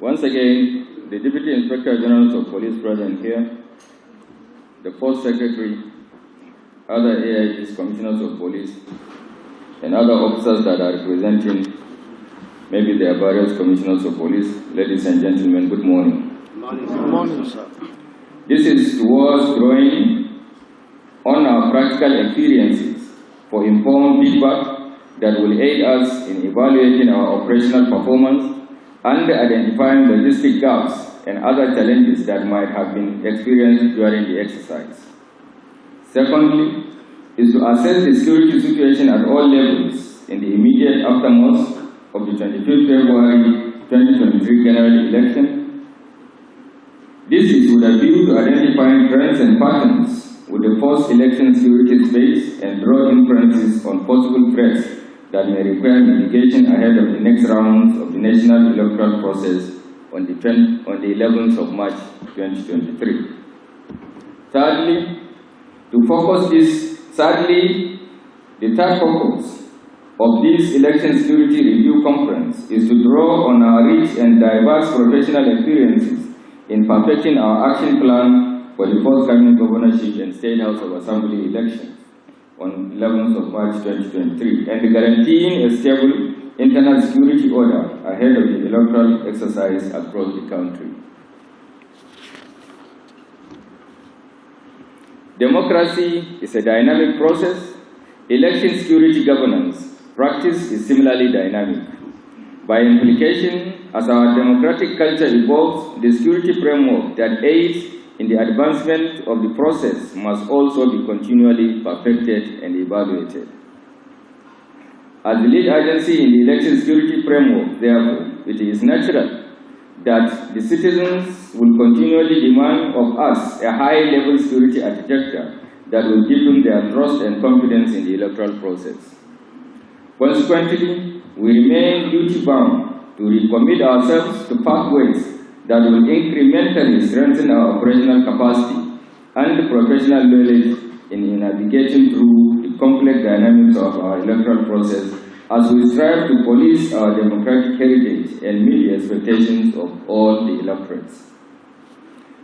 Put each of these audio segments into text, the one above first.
Once again, the Deputy Inspector General of Police present here, the Force Secretary, other AIGs, Commissioners of Police, and other officers that are representing maybe their various Commissioners of Police. Ladies and gentlemen, good morning. Good morning, sir. This is towards drawing on our practical experiences for informed feedback that will aid us in evaluating our operational performance and identifying logistic gaps and other challenges that might have been experienced during the exercise. Secondly, is to assess the security situation at all levels in the immediate aftermath of the 25th February 2023 general election. This is with a view to identifying trends and patterns with the post-election security space and draw inferences on possible threats that may require mitigation ahead of the next round of the national electoral process on the 11th of March 2023. Thirdly, the third focus of this election security review conference is to draw on our rich and diverse professional experiences in perfecting our action plan for the forthcoming governorship and State House of Assembly elections on 11th of March 2023, and guaranteeing a stable internal security order ahead of the electoral exercise across the country. Democracy is a dynamic process. Election security governance practice is similarly dynamic. By implication, as our democratic culture evolves, the security framework that aids in the advancement of the process must also be continually perfected and evaluated. As the lead agency in the election security framework, therefore, it is natural that the citizens will continually demand of us a high-level security architecture that will deepen their trust and confidence in the electoral process. Consequently, we remain duty-bound to recommit ourselves to pathways that will incrementally strengthen our operational capacity and professional knowledge in navigating through the complex dynamics of our electoral process as we strive to police our democratic heritage and meet the expectations of all the electorates.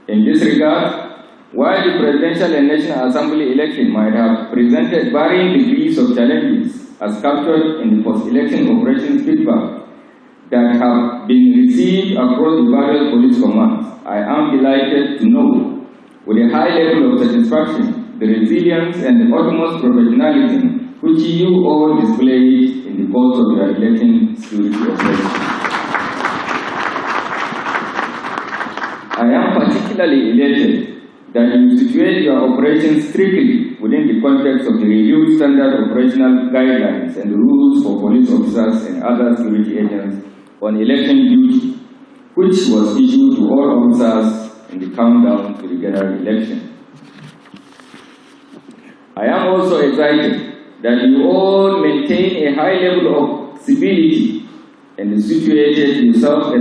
In this regard, while the presidential and national assembly election might have presented varying degrees of challenges as captured in the post-election operations feedback that have been received across the various police commands, I am delighted to know, with a high level of satisfaction, the resilience and the utmost professionalism which you all displayed in the course of your election security operations. I am particularly elated that you situate your operations strictly within the context of the reviewed standard operational guidelines and the rules for police officers and other security agents on election duty, which was issued to all officers in the countdown to the general election. I am also excited that you all maintain a high level of civility and situate yourself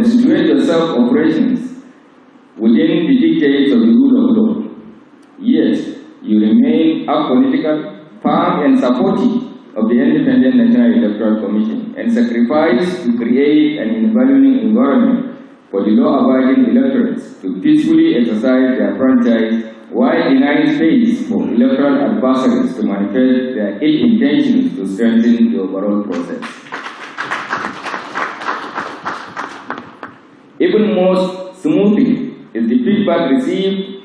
operations within the dictates of the rule of law. Yet, you remain apolitical, firm and supportive of the Independent National Electoral Commission and sacrifice to create an enabling environment for the law-abiding electorates to peacefully exercise their franchise while denying space for electoral adversaries to manifest their ill intentions to strengthen the overall process. Even more smoothly is the feedback received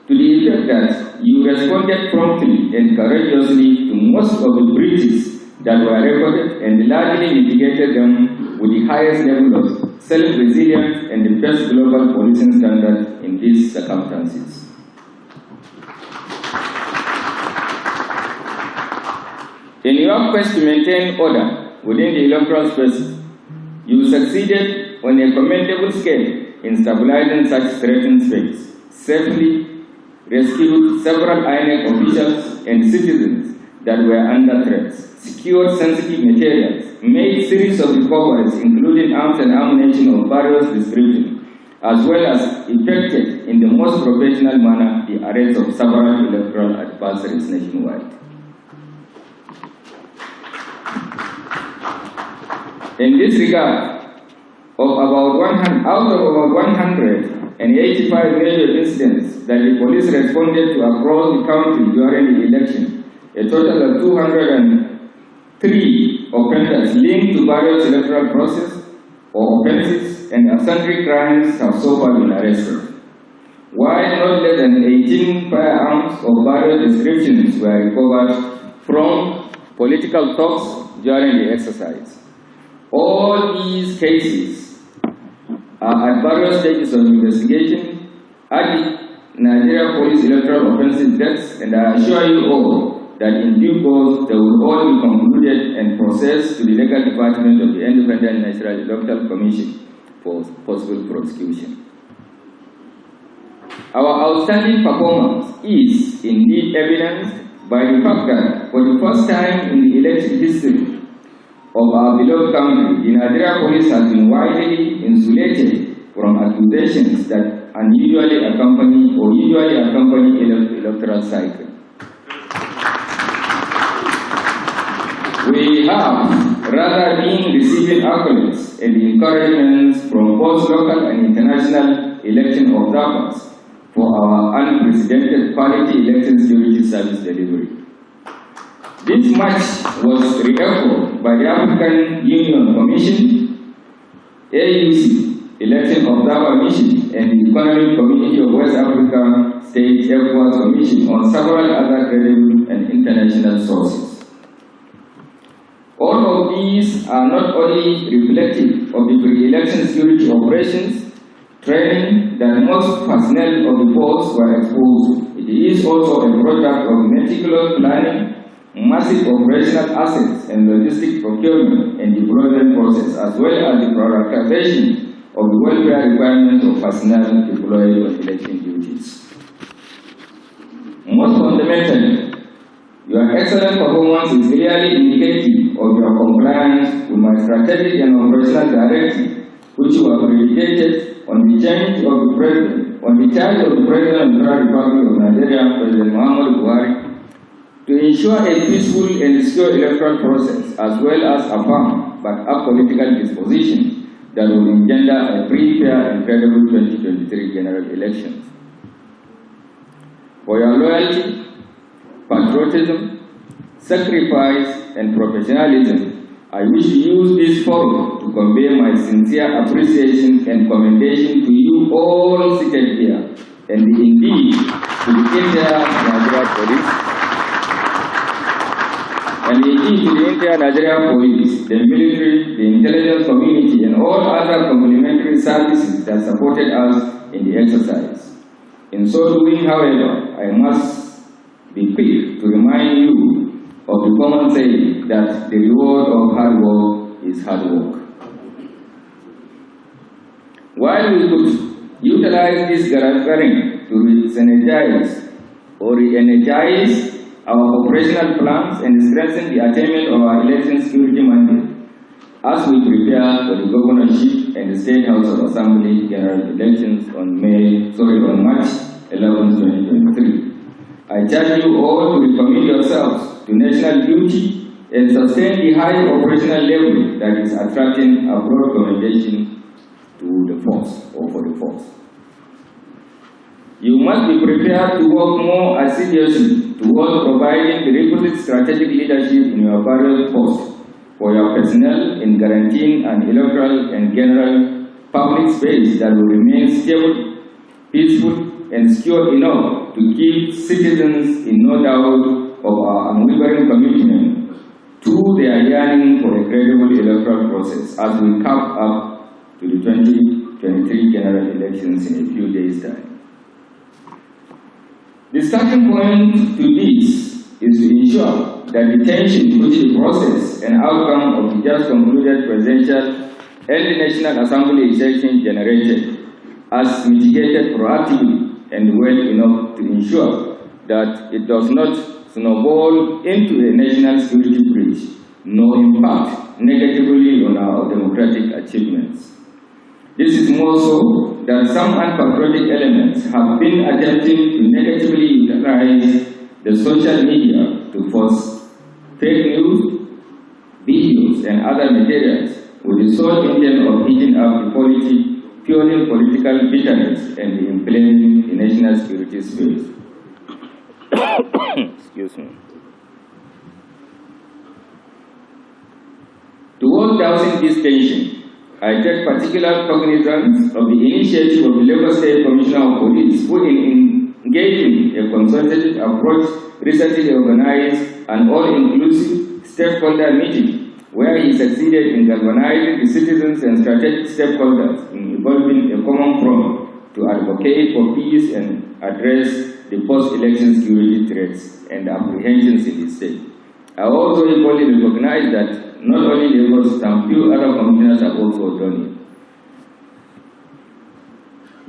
to the effect that you responded promptly and courageously to most of the breaches that were recorded and largely mitigated them with the highest level of self-resilience and the best global policing standards in these circumstances. In your quest to maintain order within the electoral space, you succeeded on a commendable scale in stabilizing such threatened space, safely rescued several INEC officials and citizens that were under threat, secured sensitive materials, made series of recoveries including arms and ammunition of various descriptions, as well as effected in the most professional manner the arrest of several electoral adversaries nationwide. In this regard, Out of about 185 major incidents that the police responded to across the country during the election, a total of 203 offenders linked to various electoral process or offenses and sundry crimes have so far been arrested, while not less than 18 firearms of various descriptions were recovered from political thugs during the exercise. All these cases are at various stages of investigation at the Nigeria Police Electoral Offensive Desk, and I assure you all that in due course they will all be concluded and processed to the legal department of the Independent National Electoral Commission for possible prosecution. Our outstanding performance is indeed evidenced by the fact that for the first time in the election history of our beloved country, the Nigeria Police has been widely insulated from accusations that usually accompany electoral cycle. We have rather been receiving accolades and encouragements from both local and international election observers for our unprecedented quality election security service delivery. This much was re-echoed by the African Union Commission, AUC, Election Observer Mission, and the Economic Community of West Africa State ECOWAS Commission on several other credible and international sources. All of these are not only reflective of the pre-election security operations training that most personnel of the force were exposed to. It is also a product of meticulous planning, massive operational assets and logistic procurement and deployment process, as well as the prioritization of the welfare requirements of personnel deployed on election duties. Most fundamentally, your excellent performance is clearly indicative of your compliance with my strategic and operational directive, which were predicated on the charge of the President of the President of the Republic of Nigeria, President Muhammadu Buhari, to ensure a peaceful and secure electoral process, as well as a firm but apolitical disposition that will engender a free, fair, and credible 2023 general elections. For your loyalty, patriotism, sacrifice, and professionalism, I wish to use this forum to convey my sincere appreciation and commendation to you all seated here, and indeed to the entire Nigeria Police, the military, the intelligence community, and all other complementary services that supported us in the exercise. In so doing, however, I must be quick to remind you of the common saying that the reward of hard work is hard work. While we could utilize this gathering to re-energize our operational plans and strengthen the attainment of our election security mandate as we prepare for the governorship and the State House of Assembly general elections on March 11, 2023. I charge you all to recommit yourselves to national duty and sustain the high operational level that is attracting a broad commendation to the force or for the force. You must be prepared to work more assiduously towards providing the requisite strategic leadership in your various posts for your personnel in guaranteeing an electoral and general public space that will remain stable, peaceful, and secure enough to keep citizens in no doubt of our unwavering commitment to their yearning for a credible electoral process as we come up to the 2023 general elections in a few days' time. The starting point to this is to ensure that the tension which the process and outcome of the just concluded presidential and the National Assembly election generated as mitigated proactively and well enough to ensure that it does not snowball into a national security breach, nor impact negatively on our democratic achievements. This is more so that some unpatriotic elements have been attempting to negatively utilize the social media to force fake news, videos, and other materials with the sole intent of heating up the polity, fueling political bitterness and inflaming the national security space. Excuse me. Towards dousing this tension, I take particular cognizance of the initiative of the Lagos State Commissioner of Police, who in engaging a consultative approach recently organized an all-inclusive stakeholder meeting where he succeeded in galvanizing the citizens and strategic stakeholders in evolving a common front to advocate for peace and address the post-election security threats and apprehensions in the state. I also equally recognize that not only Lagos, some few other commissioners have also done it.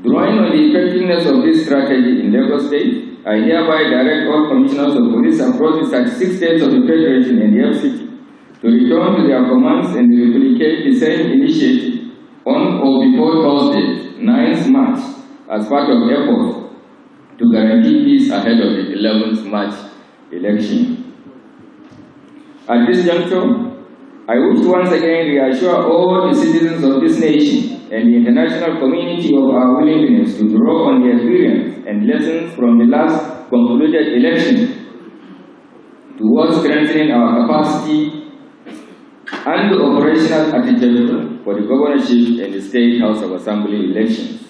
Drawing on the effectiveness of this strategy in Lagos State, I hereby direct all commissioners of police across the 36 states of the Federation and the FCT to return to their commands and replicate the same initiative on or before Thursday, 9th March, as part of efforts to guarantee peace ahead of the 11th March election. At this juncture, I wish to once again reassure all the citizens of this nation and the international community of our willingness to draw on the experience and lessons from the last concluded election towards strengthening our capacity and the operational architecture for the governorship and the State House of Assembly elections.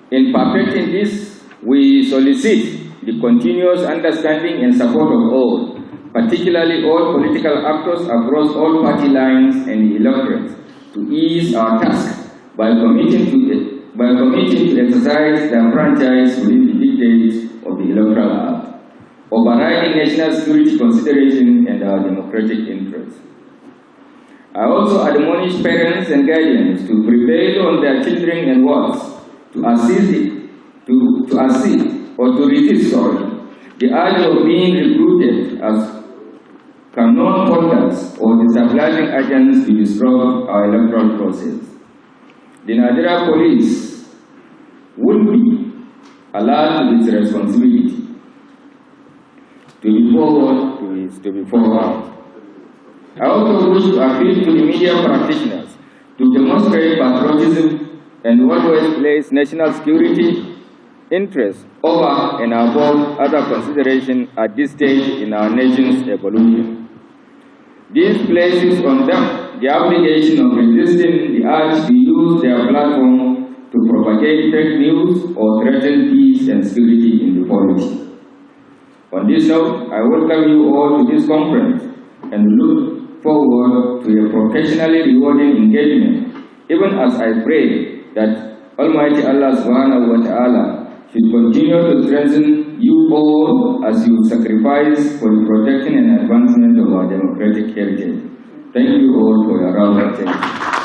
In perfecting this, we solicit the continuous understanding and support of all, particularly all political actors across all party lines and the electorate, to ease our task by committing to exercise their franchise within the dictates of the Electoral Act, overriding national security consideration and our democratic interests. I also admonish parents and guardians to prevail on their children and wards to resist the urge of being recruited as cannon holders or destabilizing agents to disrupt our electoral process. The Nigeria police will be allowed with its responsibility to be forward. I also wish to appeal to the media practitioners to demonstrate patriotism and always place national security interests over and above other considerations at this stage in our nation's evolution. This places on them the obligation of resisting the urge to use their platform to propagate fake news or threaten peace and security in the polity. On this note, I welcome you all to this conference and look forward to a professionally rewarding engagement, even as I pray that Almighty Allah subhanahu wa ta'ala should continue to strengthen you all as you sacrifice for the protection and advancement of our democratic heritage. Thank you all for your round of attention.